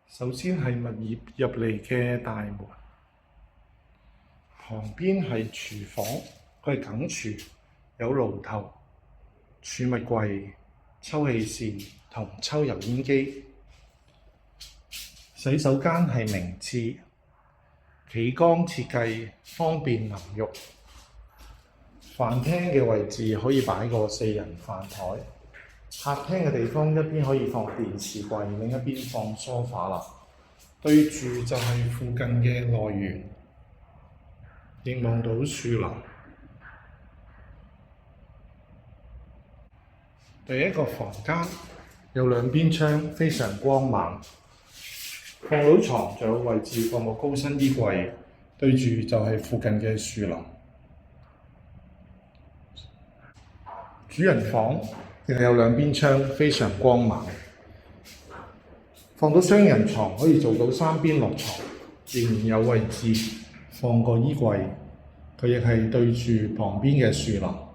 首先係物業入嚟嘅大門，旁邊係廚房，佢係梗廚，有爐頭、儲物櫃、抽氣扇同抽油煙機。洗手間係明廁，企缸設計，方便淋浴。飯廳嘅位置可以擺個4人飯台。客廳嘅地方一邊可以放電視櫃，另一邊放梳化啦。對住就係附近嘅內園，亦望到樹林。第一個房間有兩邊窗，非常光猛，放到床，仲有位置放個高身衣櫃。對住就係附近嘅樹林。主人房亦有兩邊窗，非常光猛，放到雙人床，可以做到3邊落床，仍然有位置放個衣櫃。佢亦係對住旁邊嘅樹林。